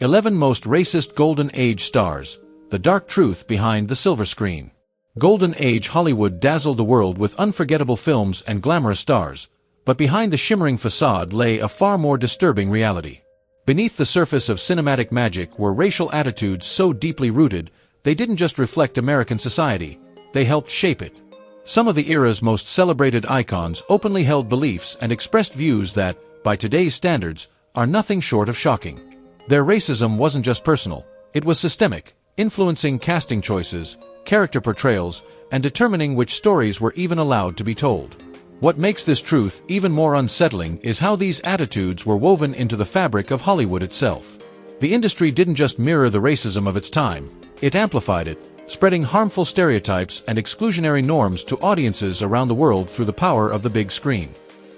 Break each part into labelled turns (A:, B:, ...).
A: 11 Most Racist Golden Age Stars, The Dark Truth Behind the Silver Screen. Golden Age Hollywood dazzled the world with unforgettable films and glamorous stars, but behind the shimmering facade lay a far more disturbing reality. Beneath the surface of cinematic magic were racial attitudes so deeply rooted, they didn't just reflect American society, they helped shape it. Some of the era's most celebrated icons openly held beliefs and expressed views that, by today's standards, are nothing short of shocking. Their racism wasn't just personal, it was systemic, influencing casting choices, character portrayals, and determining which stories were even allowed to be told. What makes this truth even more unsettling is how these attitudes were woven into the fabric of Hollywood itself. The industry didn't just mirror the racism of its time, it amplified it, spreading harmful stereotypes and exclusionary norms to audiences around the world through the power of the big screen.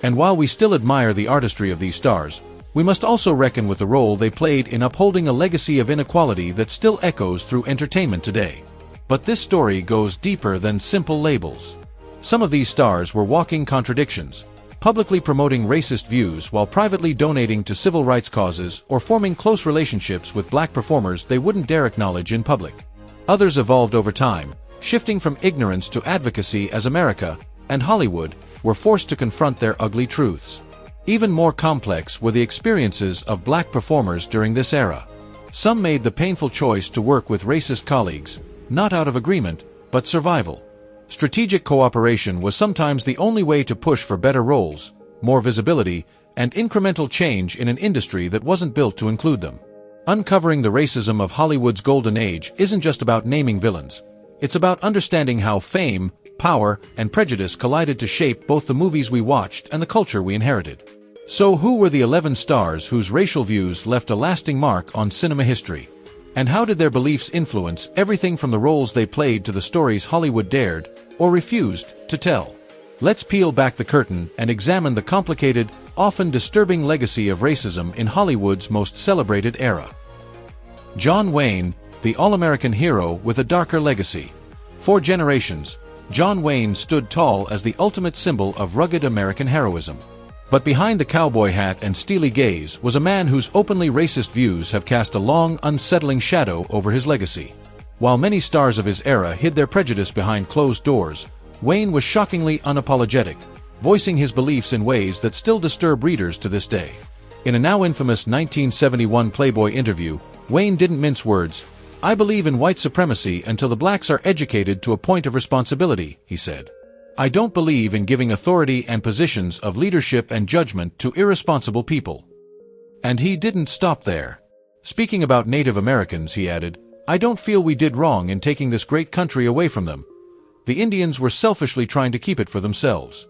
A: And while we still admire the artistry of these stars, we must also reckon with the role they played in upholding a legacy of inequality that still echoes through entertainment today. But this story goes deeper than simple labels. Some of these stars were walking contradictions, publicly promoting racist views while privately donating to civil rights causes or forming close relationships with black performers they wouldn't dare acknowledge in public. Others evolved over time, shifting from ignorance to advocacy as America and Hollywood were forced to confront their ugly truths. Even more complex were the experiences of black performers during this era. Some made the painful choice to work with racist colleagues, not out of agreement, but survival. Strategic cooperation was sometimes the only way to push for better roles, more visibility, and incremental change in an industry that wasn't built to include them. Uncovering the racism of Hollywood's golden age isn't just about naming villains. It's about understanding how fame, power, and prejudice collided to shape both the movies we watched and the culture we inherited. So who were the 11 stars whose racial views left a lasting mark on cinema history? And how did their beliefs influence everything from the roles they played to the stories Hollywood dared, or refused, to tell? Let's peel back the curtain and examine the complicated, often disturbing legacy of racism in Hollywood's most celebrated era. John Wayne, the all-American hero with a darker legacy. For generations, John Wayne stood tall as the ultimate symbol of rugged American heroism. But behind the cowboy hat and steely gaze was a man whose openly racist views have cast a long, unsettling shadow over his legacy. While many stars of his era hid their prejudice behind closed doors, Wayne was shockingly unapologetic, voicing his beliefs in ways that still disturb readers to this day. In a now infamous 1971 Playboy interview, Wayne didn't mince words. "I believe in white supremacy until the blacks are educated to a point of responsibility," he said. "I don't believe in giving authority and positions of leadership and judgment to irresponsible people." And he didn't stop there. Speaking about Native Americans, he added, "I don't feel we did wrong in taking this great country away from them. The Indians were selfishly trying to keep it for themselves."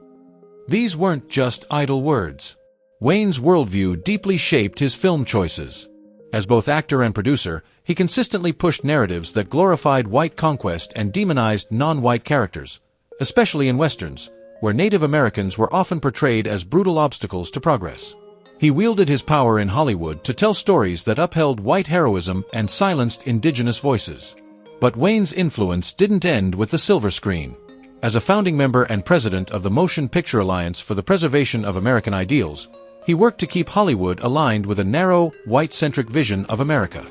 A: These weren't just idle words. Wayne's worldview deeply shaped his film choices. As both actor and producer, he consistently pushed narratives that glorified white conquest and demonized non-white characters, especially in westerns, where Native Americans were often portrayed as brutal obstacles to progress. He wielded his power in Hollywood to tell stories that upheld white heroism and silenced indigenous voices. But Wayne's influence didn't end with the silver screen. As a founding member and president of the Motion Picture Alliance for the Preservation of American Ideals, he worked to keep Hollywood aligned with a narrow, white-centric vision of America.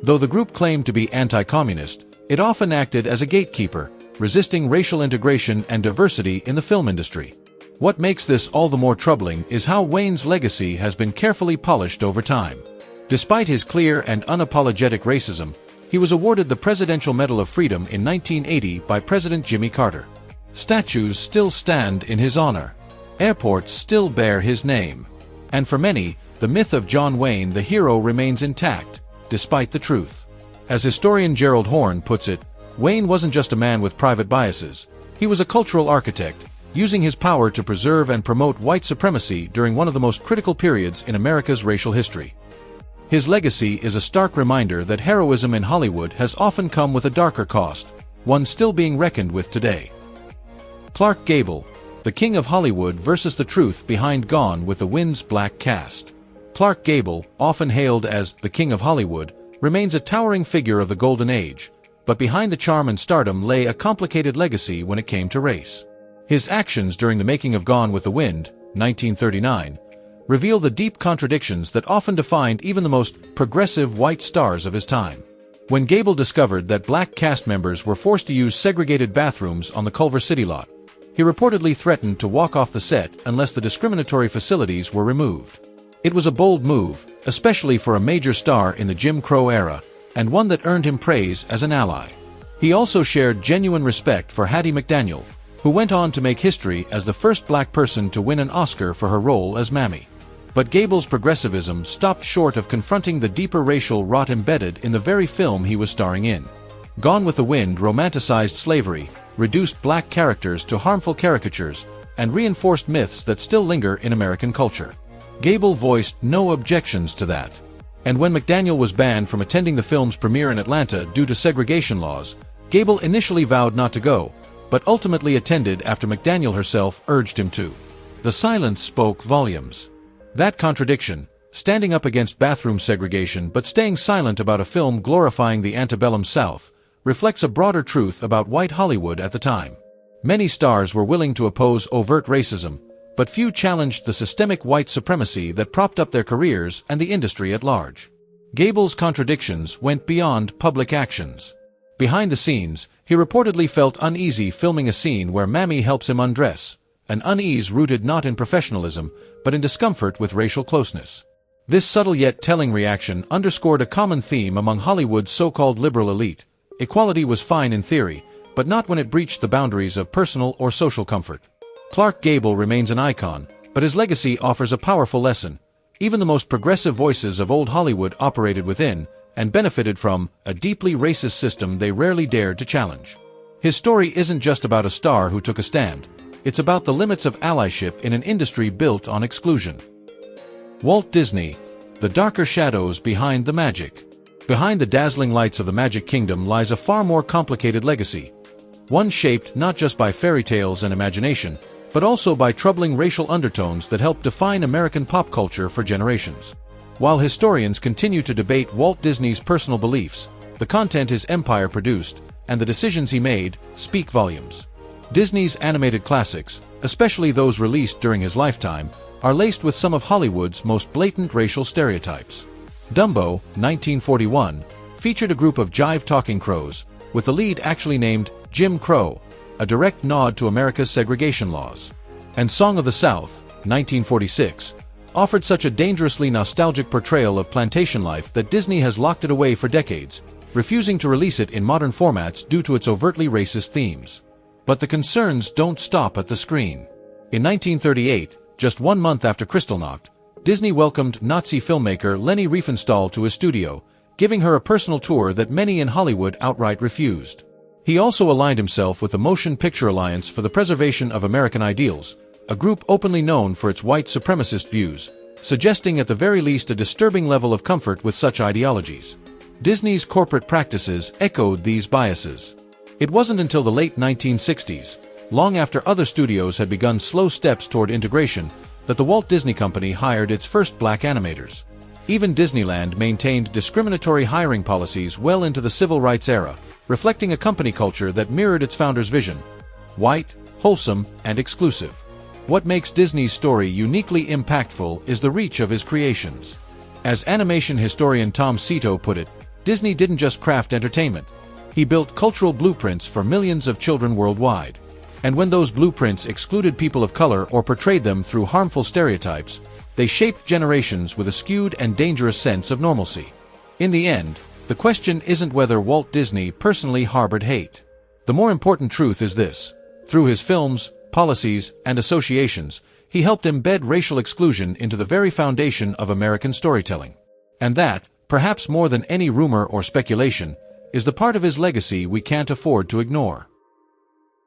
A: Though the group claimed to be anti-communist, it often acted as a gatekeeper, resisting racial integration and diversity in the film industry. What makes this all the more troubling is how Wayne's legacy has been carefully polished over time. Despite his clear and unapologetic racism, he was awarded the Presidential Medal of Freedom in 1980 by President Jimmy Carter. Statues still stand in his honor. Airports still bear his name. And for many, the myth of John Wayne the hero remains intact, despite the truth. As historian Gerald Horne puts it, Wayne wasn't just a man with private biases. He was a cultural architect, using his power to preserve and promote white supremacy during one of the most critical periods in America's racial history. His legacy is a stark reminder that heroism in Hollywood has often come with a darker cost, one still being reckoned with today. Clark Gable, the King of Hollywood versus the truth behind Gone with the Wind's black cast. Clark Gable, often hailed as the King of Hollywood, remains a towering figure of the Golden Age, but behind the charm and stardom lay a complicated legacy when it came to race. His actions during the making of Gone with the Wind, 1939, reveal the deep contradictions that often defined even the most progressive white stars of his time. When Gable discovered that black cast members were forced to use segregated bathrooms on the Culver City lot, he reportedly threatened to walk off the set unless the discriminatory facilities were removed. It was a bold move, especially for a major star in the Jim Crow era, and one that earned him praise as an ally. He also shared genuine respect for Hattie McDaniel, who went on to make history as the first black person to win an Oscar for her role as Mammy. But Gable's progressivism stopped short of confronting the deeper racial rot embedded in the very film he was starring in. Gone with the Wind romanticized slavery, reduced black characters to harmful caricatures, and reinforced myths that still linger in American culture. Gable voiced no objections to that. And when McDaniel was banned from attending the film's premiere in Atlanta due to segregation laws, Gable initially vowed not to go, but ultimately attended after McDaniel herself urged him to. The silence spoke volumes. That contradiction, standing up against bathroom segregation but staying silent about a film glorifying the antebellum South, reflects a broader truth about white Hollywood at the time. Many stars were willing to oppose overt racism, but few challenged the systemic white supremacy that propped up their careers and the industry at large. Gable's contradictions went beyond public actions. Behind the scenes, he reportedly felt uneasy filming a scene where Mammy helps him undress, an unease rooted not in professionalism, but in discomfort with racial closeness. This subtle yet telling reaction underscored a common theme among Hollywood's so-called liberal elite. Equality was fine in theory, but not when it breached the boundaries of personal or social comfort. Clark Gable remains an icon, but his legacy offers a powerful lesson. Even the most progressive voices of old Hollywood operated within, and benefited from, a deeply racist system they rarely dared to challenge. His story isn't just about a star who took a stand. It's about the limits of allyship in an industry built on exclusion. Walt Disney, the darker shadows behind the magic. Behind the dazzling lights of the Magic Kingdom lies a far more complicated legacy. One shaped not just by fairy tales and imagination, but also by troubling racial undertones that helped define American pop culture for generations. While historians continue to debate Walt Disney's personal beliefs, the content his empire produced, and the decisions he made, speak volumes. Disney's animated classics, especially those released during his lifetime, are laced with some of Hollywood's most blatant racial stereotypes. Dumbo, 1941, featured a group of jive-talking crows, with the lead actually named Jim Crow, a direct nod to America's segregation laws. And Song of the South, 1946, offered such a dangerously nostalgic portrayal of plantation life that Disney has locked it away for decades, refusing to release it in modern formats due to its overtly racist themes. But the concerns don't stop at the screen. In 1938, just 1 month after Kristallnacht, Disney welcomed Nazi filmmaker Leni Riefenstahl to his studio, giving her a personal tour that many in Hollywood outright refused. He also aligned himself with the Motion Picture Alliance for the Preservation of American Ideals, a group openly known for its white supremacist views, suggesting at the very least a disturbing level of comfort with such ideologies. Disney's corporate practices echoed these biases. It wasn't until the late 1960s, long after other studios had begun slow steps toward integration, that the Walt Disney Company hired its first black animators. Even Disneyland maintained discriminatory hiring policies well into the civil rights era, reflecting a company culture that mirrored its founder's vision: white, wholesome, and exclusive. What makes Disney's story uniquely impactful is the reach of his creations. As animation historian Tom Cito put it, Disney didn't just craft entertainment. He built cultural blueprints for millions of children worldwide. And when those blueprints excluded people of color or portrayed them through harmful stereotypes, they shaped generations with a skewed and dangerous sense of normalcy. In the end, the question isn't whether Walt Disney personally harbored hate. The more important truth is this: through his films, policies, and associations, he helped embed racial exclusion into the very foundation of American storytelling. And that, perhaps more than any rumor or speculation, is the part of his legacy we can't afford to ignore.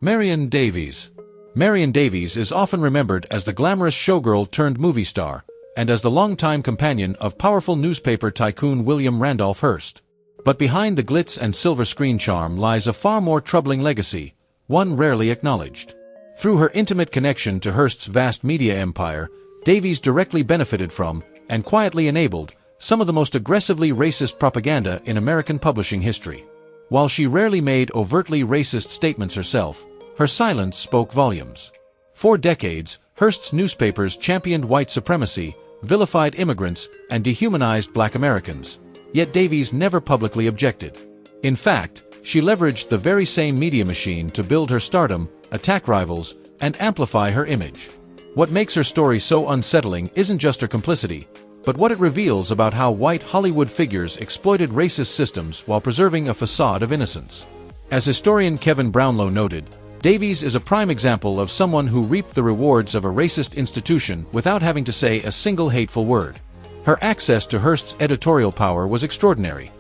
A: Marian Davies. Marian Davies is often remembered as the glamorous showgirl turned movie star, and as the longtime companion of powerful newspaper tycoon William Randolph Hearst. But behind the glitz and silver screen charm lies a far more troubling legacy, one rarely acknowledged. Through her intimate connection to Hearst's vast media empire, Davies directly benefited from, and quietly enabled, some of the most aggressively racist propaganda in American publishing history. While she rarely made overtly racist statements herself, her silence spoke volumes. For decades, Hearst's newspapers championed white supremacy, vilified immigrants, and dehumanized Black Americans. Yet Davies never publicly objected. In fact, she leveraged the very same media machine to build her stardom, attack rivals, and amplify her image. What makes her story so unsettling isn't just her complicity, but what it reveals about how white Hollywood figures exploited racist systems while preserving a facade of innocence. As historian Kevin Brownlow noted, Davies is a prime example of someone who reaped the rewards of a racist institution without having to say a single hateful word. Her access to Hearst's editorial power was extraordinary.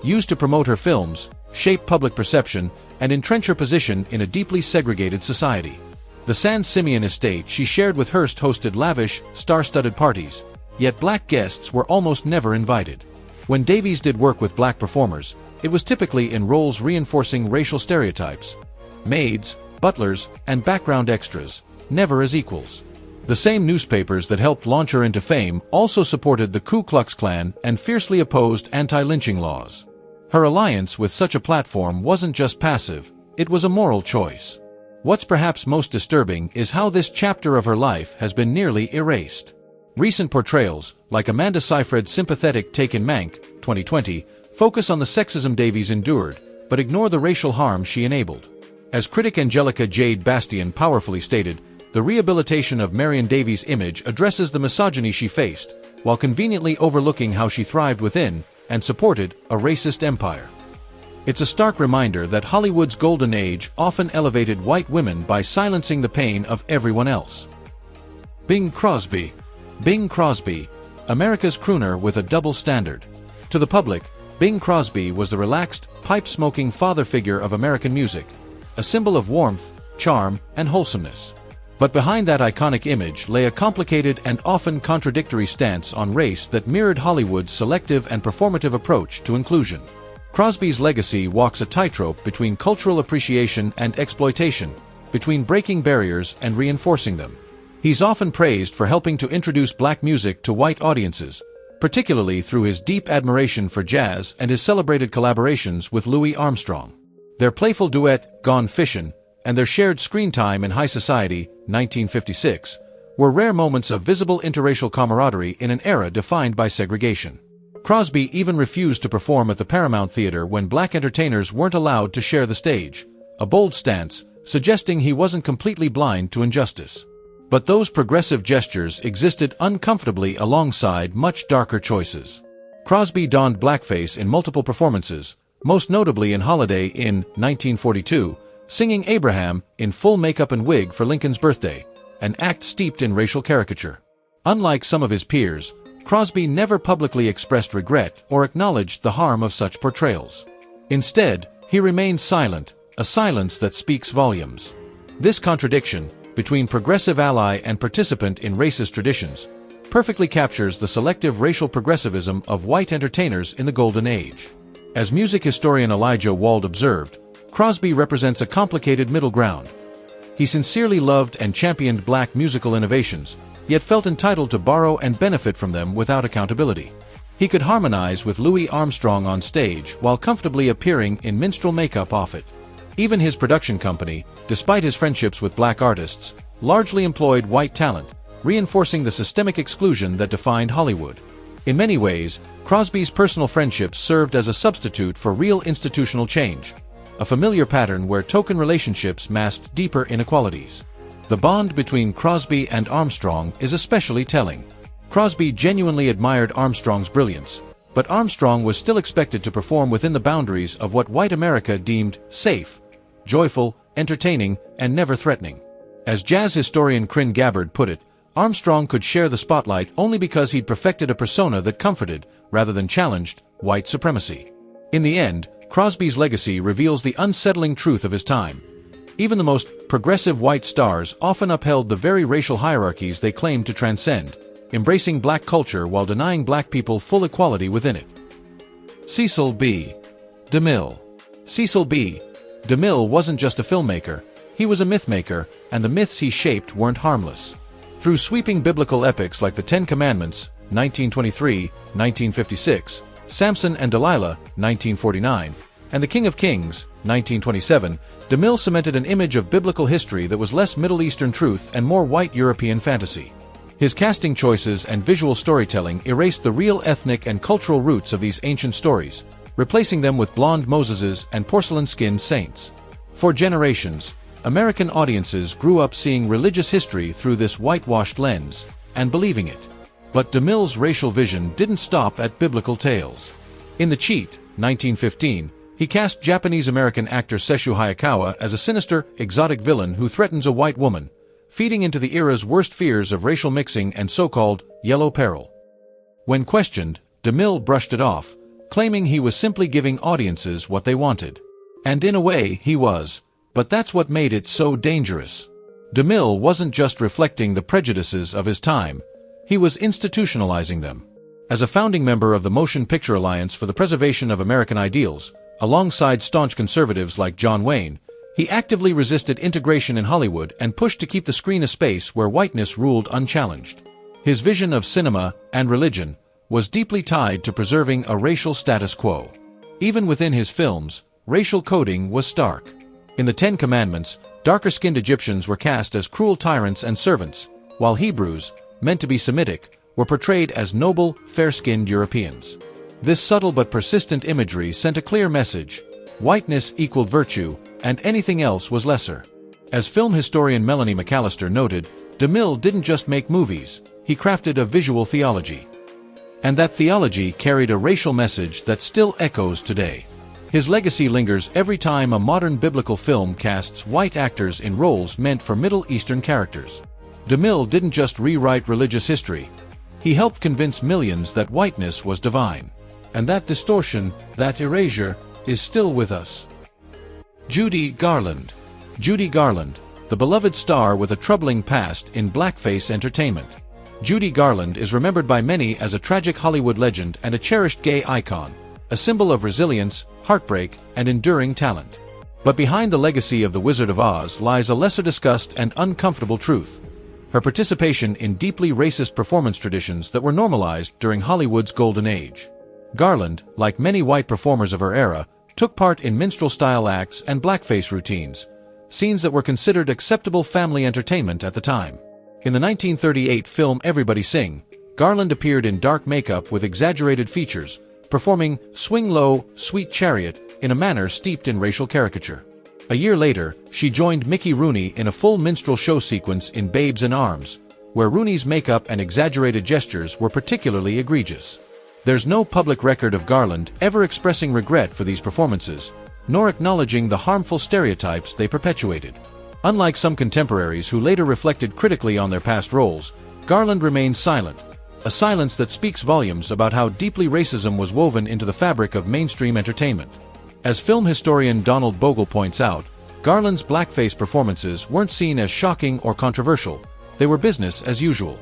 A: Used to promote her films, shape public perception, and entrench her position in a deeply segregated society. The San Simeon estate she shared with Hearst hosted lavish, star-studded parties, yet Black guests were almost never invited. When Davies did work with Black performers, it was typically in roles reinforcing racial stereotypes. Maids, butlers, and background extras, never as equals. The same newspapers that helped launch her into fame also supported the Ku Klux Klan and fiercely opposed anti-lynching laws. Her alliance with such a platform wasn't just passive, it was a moral choice. What's perhaps most disturbing is how this chapter of her life has been nearly erased. Recent portrayals, like Amanda Seyfried's sympathetic take in Mank, 2020, focus on the sexism Davies endured, but ignore the racial harm she enabled. As critic Angelica Jade Bastian powerfully stated, the rehabilitation of Marian Davies' image addresses the misogyny she faced, while conveniently overlooking how she thrived within and supported a racist empire. It's a stark reminder that Hollywood's golden age often elevated white women by silencing the pain of everyone else. Bing Crosby. Bing Crosby, America's crooner with a double standard. To the public, Bing Crosby was the relaxed, pipe-smoking father figure of American music, a symbol of warmth, charm, and wholesomeness. But behind that iconic image lay a complicated and often contradictory stance on race that mirrored Hollywood's selective and performative approach to inclusion. Crosby's legacy walks a tightrope between cultural appreciation and exploitation, between breaking barriers and reinforcing them. He's often praised for helping to introduce Black music to white audiences, particularly through his deep admiration for jazz and his celebrated collaborations with Louis Armstrong. Their playful duet, Gone Fishin', and their shared screen time in High Society, 1956, were rare moments of visible interracial camaraderie in an era defined by segregation. Crosby even refused to perform at the Paramount Theater when Black entertainers weren't allowed to share the stage, a bold stance, suggesting he wasn't completely blind to injustice. But those progressive gestures existed uncomfortably alongside much darker choices. Crosby donned blackface in multiple performances, most notably in Holiday in 1942, singing Abraham in full makeup and wig for Lincoln's birthday, an act steeped in racial caricature. Unlike some of his peers, Crosby never publicly expressed regret or acknowledged the harm of such portrayals. Instead, he remained silent, a silence that speaks volumes. This contradiction, between progressive ally and participant in racist traditions, perfectly captures the selective racial progressivism of white entertainers in the Golden Age. As music historian Elijah Wald observed, Crosby represents a complicated middle ground. He sincerely loved and championed Black musical innovations, yet felt entitled to borrow and benefit from them without accountability. He could harmonize with Louis Armstrong on stage while comfortably appearing in minstrel makeup off it. Even his production company, despite his friendships with Black artists, largely employed white talent, reinforcing the systemic exclusion that defined Hollywood. In many ways, Crosby's personal friendships served as a substitute for real institutional change, a familiar pattern where token relationships masked deeper inequalities. The bond between Crosby and Armstrong is especially telling. Crosby genuinely admired Armstrong's brilliance, but Armstrong was still expected to perform within the boundaries of what white America deemed safe, joyful, entertaining, and never threatening. As jazz historian Corinne Gabbard put it, Armstrong could share the spotlight only because he'd perfected a persona that comforted, rather than challenged, white supremacy. In the end, Crosby's legacy reveals the unsettling truth of his time. Even the most progressive white stars often upheld the very racial hierarchies they claimed to transcend, embracing Black culture while denying Black people full equality within it. Cecil B. DeMille. Cecil B. DeMille wasn't just a filmmaker, he was a mythmaker, and the myths he shaped weren't harmless. Through sweeping biblical epics like the Ten Commandments, 1923, 1956, Samson and Delilah, 1949, and The King of Kings, 1927, DeMille cemented an image of biblical history that was less Middle Eastern truth and more white European fantasy. His casting choices and visual storytelling erased the real ethnic and cultural roots of these ancient stories, replacing them with blonde Moseses and porcelain-skinned saints. For generations, American audiences grew up seeing religious history through this whitewashed lens, and believing it. But DeMille's racial vision didn't stop at biblical tales. In The Cheat, 1915, he cast Japanese-American actor Sesshu Hayakawa as a sinister, exotic villain who threatens a white woman, feeding into the era's worst fears of racial mixing and so-called yellow peril. When questioned, DeMille brushed it off, claiming he was simply giving audiences what they wanted. And in a way, he was, but that's what made it so dangerous. DeMille wasn't just reflecting the prejudices of his time, he was institutionalizing them. As a founding member of the Motion Picture Alliance for the Preservation of American Ideals, alongside staunch conservatives like John Wayne, he actively resisted integration in Hollywood and pushed to keep the screen a space where whiteness ruled unchallenged. His vision of cinema and religion was deeply tied to preserving a racial status quo. Even within his films, racial coding was stark. In the Ten Commandments, darker-skinned Egyptians were cast as cruel tyrants and servants, while Hebrews, meant to be Semitic, were portrayed as noble, fair-skinned Europeans. This subtle but persistent imagery sent a clear message: whiteness equaled virtue, and anything else was lesser. As film historian Melanie McAllister noted, DeMille didn't just make movies, he crafted a visual theology. And that theology carried a racial message that still echoes today. His legacy lingers every time a modern biblical film casts white actors in roles meant for Middle Eastern characters. DeMille didn't just rewrite religious history, he helped convince millions that whiteness was divine. And that distortion, that erasure, is still with us. Judy Garland. Judy Garland, the beloved star with a troubling past in blackface entertainment. Judy Garland is remembered by many as a tragic Hollywood legend and a cherished gay icon, a symbol of resilience, heartbreak, and enduring talent. But behind the legacy of the Wizard of Oz lies a lesser-discussed and uncomfortable truth: her participation in deeply racist performance traditions that were normalized during Hollywood's golden age. Garland, like many white performers of her era, took part in minstrel-style acts and blackface routines, scenes that were considered acceptable family entertainment at the time. In the 1938 film Everybody Sing, Garland appeared in dark makeup with exaggerated features, performing "Swing Low, Sweet Chariot" in a manner steeped in racial caricature. A year later, she joined Mickey Rooney in a full minstrel show sequence in Babes in Arms, where Rooney's makeup and exaggerated gestures were particularly egregious. There's no public record of Garland ever expressing regret for these performances, nor acknowledging the harmful stereotypes they perpetuated. Unlike some contemporaries who later reflected critically on their past roles, Garland remained silent, a silence that speaks volumes about how deeply racism was woven into the fabric of mainstream entertainment. As film historian Donald Bogle points out, Garland's blackface performances weren't seen as shocking or controversial, they were business as usual.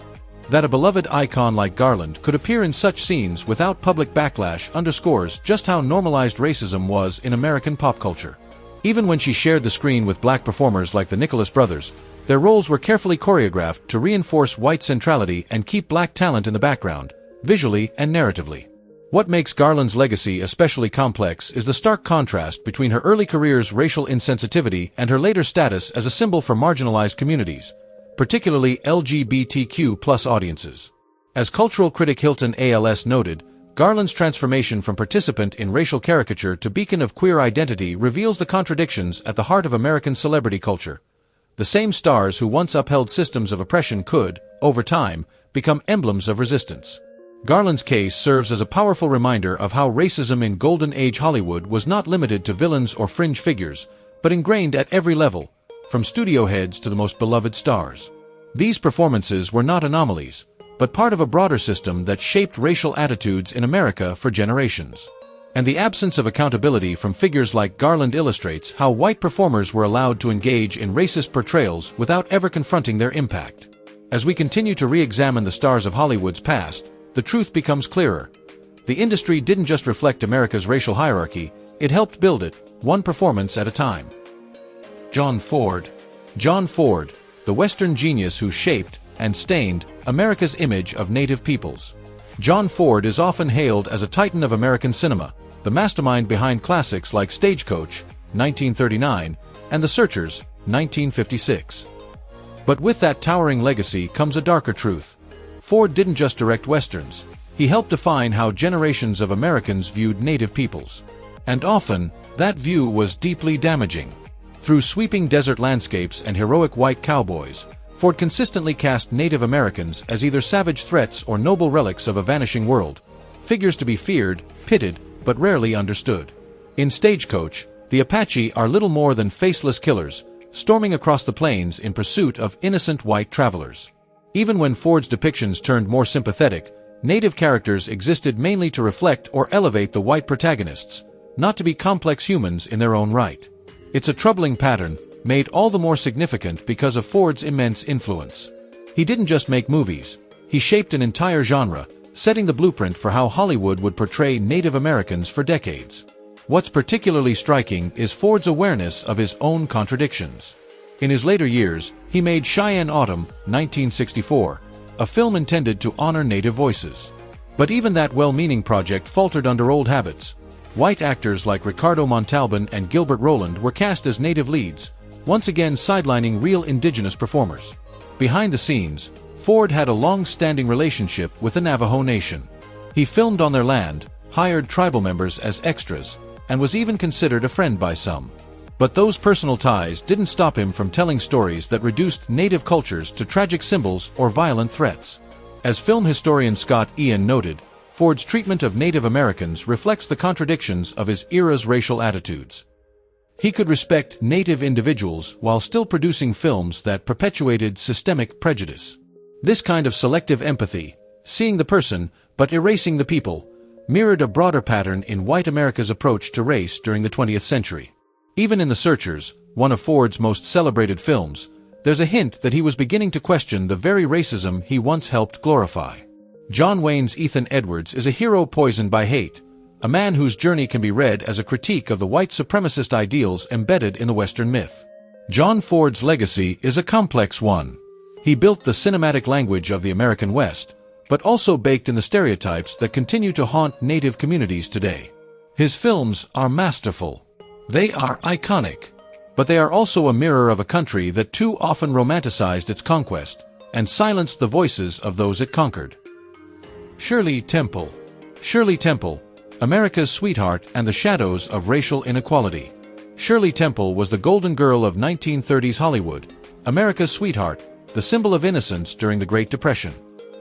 A: That a beloved icon like Garland could appear in such scenes without public backlash underscores just how normalized racism was in American pop culture. Even when she shared the screen with black performers like the Nicholas Brothers, their roles were carefully choreographed to reinforce white centrality and keep black talent in the background, visually and narratively. What makes Garland's legacy especially complex is the stark contrast between her early career's racial insensitivity and her later status as a symbol for marginalized communities, particularly LGBTQ+ audiences. As cultural critic Hilton ALS noted, Garland's transformation from participant in racial caricature to beacon of queer identity reveals the contradictions at the heart of American celebrity culture. The same stars who once upheld systems of oppression could, over time, become emblems of resistance. Garland's case serves as a powerful reminder of how racism in Golden Age Hollywood was not limited to villains or fringe figures, but ingrained at every level, from studio heads to the most beloved stars. These performances were not anomalies, but part of a broader system that shaped racial attitudes in America for generations. And the absence of accountability from figures like Garland illustrates how white performers were allowed to engage in racist portrayals without ever confronting their impact. As we continue to re-examine the stars of Hollywood's past, the truth becomes clearer. The industry didn't just reflect America's racial hierarchy, it helped build it, one performance at a time. John Ford. John Ford, the Western genius who shaped and stained America's image of native peoples. John Ford is often hailed as a titan of American cinema, the mastermind behind classics like Stagecoach, 1939, and The Searchers, 1956. But with that towering legacy comes a darker truth. Ford didn't just direct westerns. He helped define how generations of Americans viewed native peoples. And often, that view was deeply damaging. Through sweeping desert landscapes and heroic white cowboys, Ford consistently cast Native Americans as either savage threats or noble relics of a vanishing world, figures to be feared, pitied, but rarely understood. In Stagecoach, the Apache are little more than faceless killers, storming across the plains in pursuit of innocent white travelers. Even when Ford's depictions turned more sympathetic, Native characters existed mainly to reflect or elevate the white protagonists, not to be complex humans in their own right. It's a troubling pattern, made all the more significant because of Ford's immense influence. He didn't just make movies, he shaped an entire genre, setting the blueprint for how Hollywood would portray Native Americans for decades. What's particularly striking is Ford's awareness of his own contradictions. In his later years, he made Cheyenne Autumn, 1964, a film intended to honor Native voices. But even that well-meaning project faltered under old habits. White actors like Ricardo Montalban and Gilbert Roland were cast as Native leads, once again sidelining real indigenous performers. Behind the scenes, Ford had a long-standing relationship with the Navajo Nation. He filmed on their land, hired tribal members as extras, and was even considered a friend by some. But those personal ties didn't stop him from telling stories that reduced Native cultures to tragic symbols or violent threats. As film historian Scott Ian noted, Ford's treatment of Native Americans reflects the contradictions of his era's racial attitudes. He could respect Native individuals while still producing films that perpetuated systemic prejudice. This kind of selective empathy, seeing the person but erasing the people, mirrored a broader pattern in white America's approach to race during the 20th century. Even in The Searchers, one of Ford's most celebrated films, there's a hint that he was beginning to question the very racism he once helped glorify. John Wayne's Ethan Edwards is a hero poisoned by hate, a man whose journey can be read as a critique of the white supremacist ideals embedded in the Western myth. John Ford's legacy is a complex one. He built the cinematic language of the American West, but also baked in the stereotypes that continue to haunt Native communities today. His films are masterful. They are iconic. But they are also a mirror of a country that too often romanticized its conquest and silenced the voices of those it conquered. Shirley Temple. Shirley Temple, America's sweetheart and the shadows of racial inequality. Shirley Temple was the golden girl of 1930s Hollywood, America's sweetheart, the symbol of innocence during the Great Depression.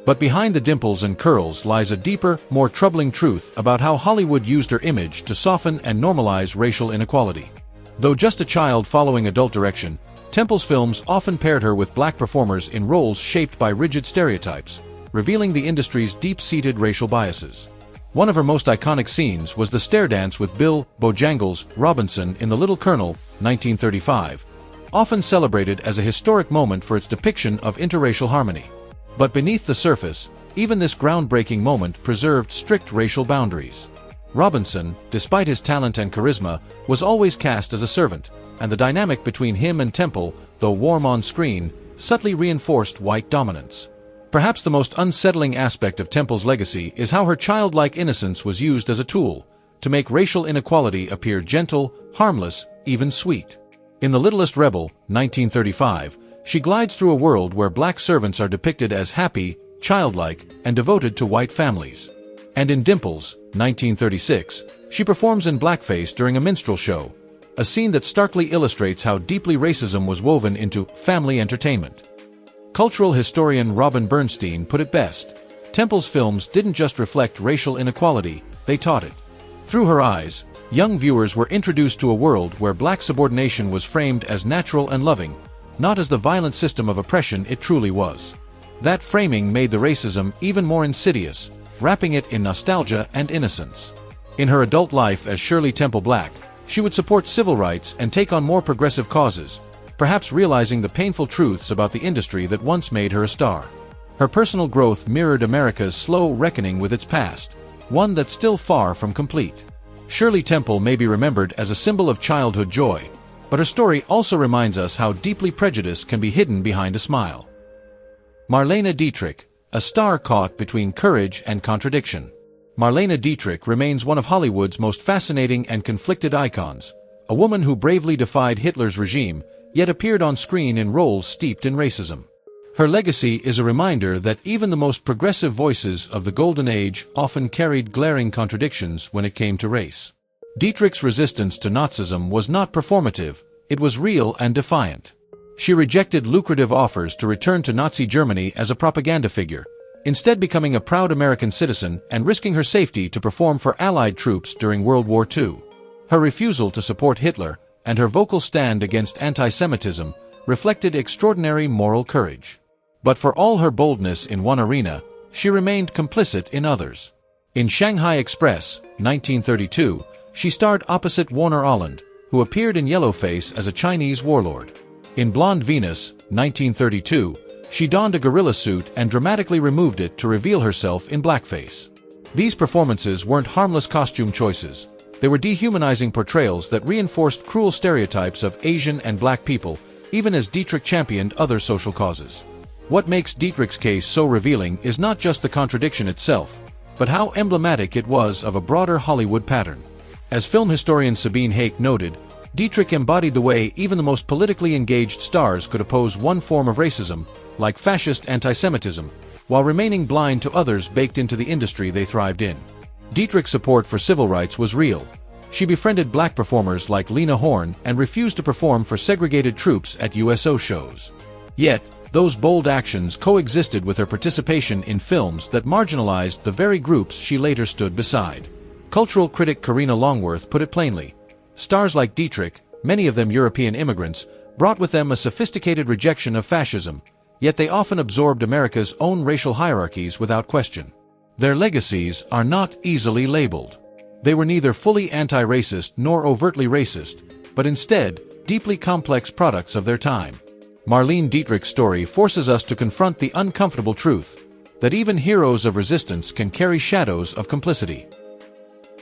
A: But behind the dimples and curls lies a deeper, more troubling truth about how Hollywood used her image to soften and normalize racial inequality. Though just a child following adult direction, Temple's films often paired her with black performers in roles shaped by rigid stereotypes, revealing the industry's deep-seated racial biases. One of her most iconic scenes was the stair dance with Bill "Bojangles" Robinson in The Little Colonel, 1935, often celebrated as a historic moment for its depiction of interracial harmony. But beneath the surface, even this groundbreaking moment preserved strict racial boundaries. Robinson, despite his talent and charisma, was always cast as a servant, and the dynamic between him and Temple, though warm on screen, subtly reinforced white dominance. Perhaps the most unsettling aspect of Temple's legacy is how her childlike innocence was used as a tool to make racial inequality appear gentle, harmless, even sweet. In The Littlest Rebel, 1935, she glides through a world where black servants are depicted as happy, childlike, and devoted to white families. And in Dimples, 1936, she performs in blackface during a minstrel show, a scene that starkly illustrates how deeply racism was woven into family entertainment. Cultural historian Robin Bernstein put it best: Temple's films didn't just reflect racial inequality, they taught it. Through her eyes, young viewers were introduced to a world where black subordination was framed as natural and loving, not as the violent system of oppression it truly was. That framing made the racism even more insidious, wrapping it in nostalgia and innocence. In her adult life as Shirley Temple Black, she would support civil rights and take on more progressive causes, perhaps realizing the painful truths about the industry that once made her a star. Her personal growth mirrored America's slow reckoning with its past, one that's still far from complete. Shirley Temple may be remembered as a symbol of childhood joy, but her story also reminds us how deeply prejudice can be hidden behind a smile. Marlene Dietrich, a star caught between courage and contradiction. Marlene Dietrich remains one of Hollywood's most fascinating and conflicted icons, a woman who bravely defied Hitler's regime, yet appeared on screen in roles steeped in racism. Her legacy is a reminder that even the most progressive voices of the Golden Age often carried glaring contradictions when it came to race. Dietrich's resistance to Nazism was not performative, it was real and defiant. She rejected lucrative offers to return to Nazi Germany as a propaganda figure, instead becoming a proud American citizen and risking her safety to perform for Allied troops during World War II. Her refusal to support Hitler and her vocal stand against anti-Semitism reflected extraordinary moral courage. But for all her boldness in one arena, she remained complicit in others. In Shanghai Express, 1932, she starred opposite Warner Oland, who appeared in yellowface as a Chinese warlord. In Blonde Venus, 1932, she donned a gorilla suit and dramatically removed it to reveal herself in blackface. These performances weren't harmless costume choices. They were dehumanizing portrayals that reinforced cruel stereotypes of Asian and black people, even as Dietrich championed other social causes. What makes Dietrich's case so revealing is not just the contradiction itself, but how emblematic it was of a broader Hollywood pattern. As film historian Sabine Hake noted, Dietrich embodied the way even the most politically engaged stars could oppose one form of racism, like fascist anti-Semitism, while remaining blind to others baked into the industry they thrived in. Dietrich's support for civil rights was real. She befriended black performers like Lena Horne and refused to perform for segregated troops at USO shows. Yet, those bold actions coexisted with her participation in films that marginalized the very groups she later stood beside. Cultural critic Karina Longworth put it plainly: stars like Dietrich, many of them European immigrants, brought with them a sophisticated rejection of fascism, yet they often absorbed America's own racial hierarchies without question. Their legacies are not easily labeled. They were neither fully anti-racist nor overtly racist, but instead, deeply complex products of their time. Marlene Dietrich's story forces us to confront the uncomfortable truth that even heroes of resistance can carry shadows of complicity.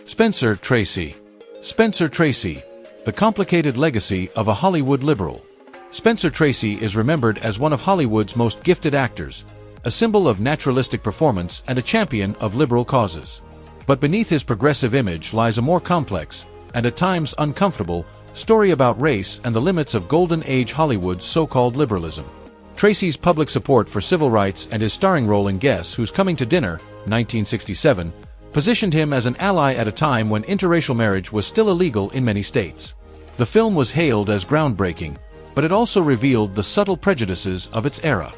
A: Spencer Tracy. Spencer Tracy, the complicated legacy of a Hollywood liberal. Spencer Tracy is remembered as one of Hollywood's most gifted actors, a symbol of naturalistic performance and a champion of liberal causes. But beneath his progressive image lies a more complex, and at times uncomfortable, story about race and the limits of Golden Age Hollywood's so-called liberalism. Tracy's public support for civil rights and his starring role in Guess Who's Coming to Dinner, 1967, positioned him as an ally at a time when interracial marriage was still illegal in many states. The film was hailed as groundbreaking, but it also revealed the subtle prejudices of its era.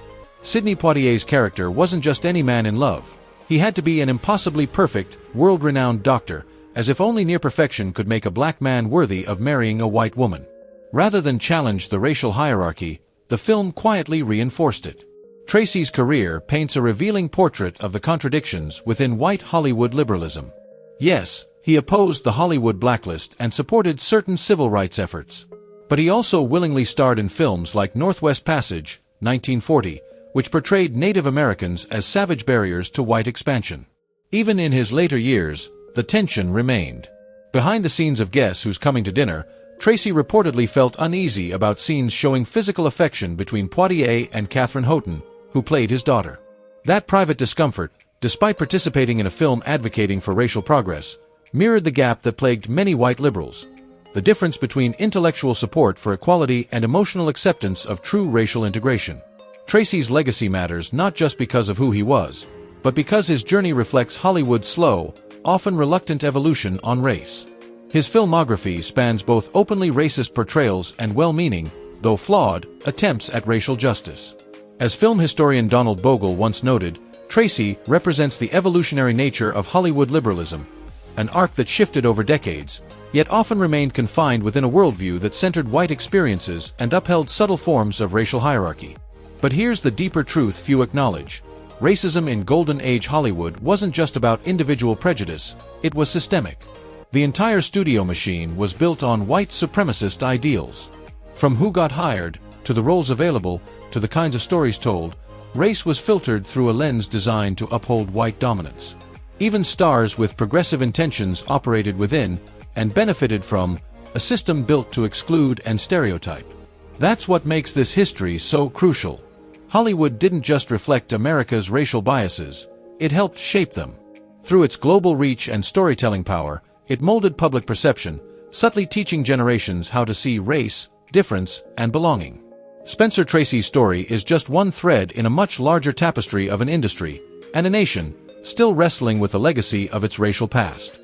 A: Sidney Poitier's character wasn't just any man in love. He had to be an impossibly perfect, world-renowned doctor, as if only near perfection could make a black man worthy of marrying a white woman. Rather than challenge the racial hierarchy, the film quietly reinforced it. Tracy's career paints a revealing portrait of the contradictions within white Hollywood liberalism. Yes, he opposed the Hollywood blacklist and supported certain civil rights efforts. But he also willingly starred in films like Northwest Passage, 1940, which portrayed Native Americans as savage barriers to white expansion. Even in his later years, the tension remained. Behind the scenes of Guess Who's Coming to Dinner, Tracy reportedly felt uneasy about scenes showing physical affection between Poitier and Catherine Houghton, who played his daughter. That private discomfort, despite participating in a film advocating for racial progress, mirrored the gap that plagued many white liberals: the difference between intellectual support for equality and emotional acceptance of true racial integration. Tracy's legacy matters not just because of who he was, but because his journey reflects Hollywood's slow, often reluctant evolution on race. His filmography spans both openly racist portrayals and well-meaning, though flawed, attempts at racial justice. As film historian Donald Bogle once noted, Tracy represents the evolutionary nature of Hollywood liberalism, an arc that shifted over decades, yet often remained confined within a worldview that centered white experiences and upheld subtle forms of racial hierarchy. But here's the deeper truth few acknowledge. Racism in Golden Age Hollywood wasn't just about individual prejudice, it was systemic. The entire studio machine was built on white supremacist ideals. From who got hired, to the roles available, to the kinds of stories told, race was filtered through a lens designed to uphold white dominance. Even stars with progressive intentions operated within, and benefited from, a system built to exclude and stereotype. That's what makes this history so crucial. Hollywood didn't just reflect America's racial biases, it helped shape them. Through its global reach and storytelling power, it molded public perception, subtly teaching generations how to see race, difference, and belonging. Spencer Tracy's story is just one thread in a much larger tapestry of an industry, and a nation, still wrestling with the legacy of its racial past.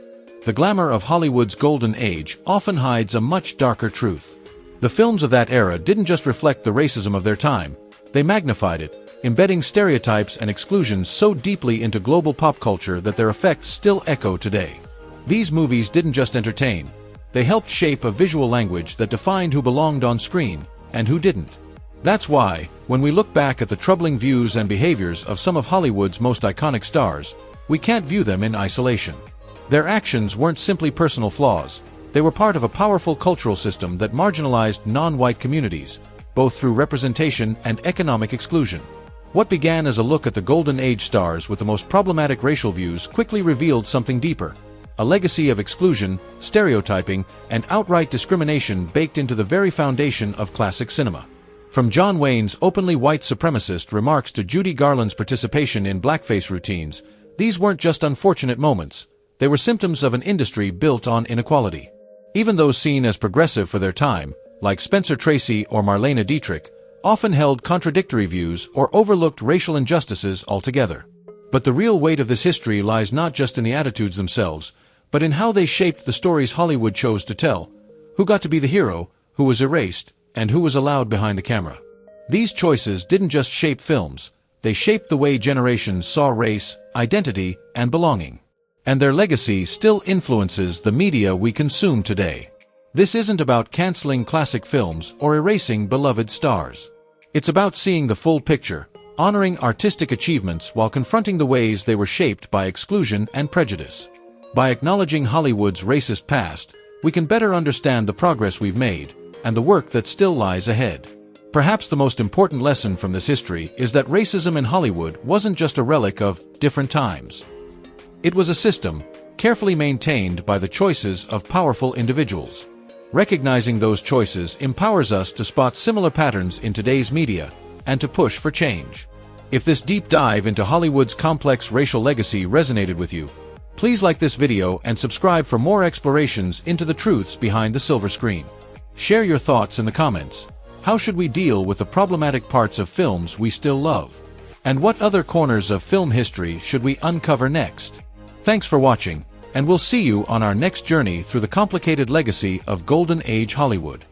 A: The glamour of Hollywood's golden age often hides a much darker truth. The films of that era didn't just reflect the racism of their time, they magnified it, embedding stereotypes and exclusions so deeply into global pop culture that their effects still echo today. These movies didn't just entertain, they helped shape a visual language that defined who belonged on screen, and who didn't. That's why, when we look back at the troubling views and behaviors of some of Hollywood's most iconic stars, we can't view them in isolation. Their actions weren't simply personal flaws, they were part of a powerful cultural system that marginalized non-white communities, both through representation and economic exclusion. What began as a look at the Golden Age stars with the most problematic racial views quickly revealed something deeper. A legacy of exclusion, stereotyping, and outright discrimination baked into the very foundation of classic cinema. From John Wayne's openly white supremacist remarks to Judy Garland's participation in blackface routines, these weren't just unfortunate moments, they were symptoms of an industry built on inequality. Even those seen as progressive for their time, like Spencer Tracy or Marlene Dietrich, often held contradictory views or overlooked racial injustices altogether. But the real weight of this history lies not just in the attitudes themselves, but in how they shaped the stories Hollywood chose to tell, who got to be the hero, who was erased, and who was allowed behind the camera. These choices didn't just shape films, they shaped the way generations saw race, identity, and belonging. And their legacy still influences the media we consume today. This isn't about canceling classic films or erasing beloved stars. It's about seeing the full picture, honoring artistic achievements while confronting the ways they were shaped by exclusion and prejudice. By acknowledging Hollywood's racist past, we can better understand the progress we've made, and the work that still lies ahead. Perhaps the most important lesson from this history is that racism in Hollywood wasn't just a relic of different times. It was a system, carefully maintained by the choices of powerful individuals. Recognizing those choices empowers us to spot similar patterns in today's media, and to push for change. If this deep dive into Hollywood's complex racial legacy resonated with you, please like this video and subscribe for more explorations into the truths behind the silver screen. Share your thoughts in the comments. How should we deal with the problematic parts of films we still love? And what other corners of film history should we uncover next? Thanks for watching, and we'll see you on our next journey through the complicated legacy of Golden Age Hollywood.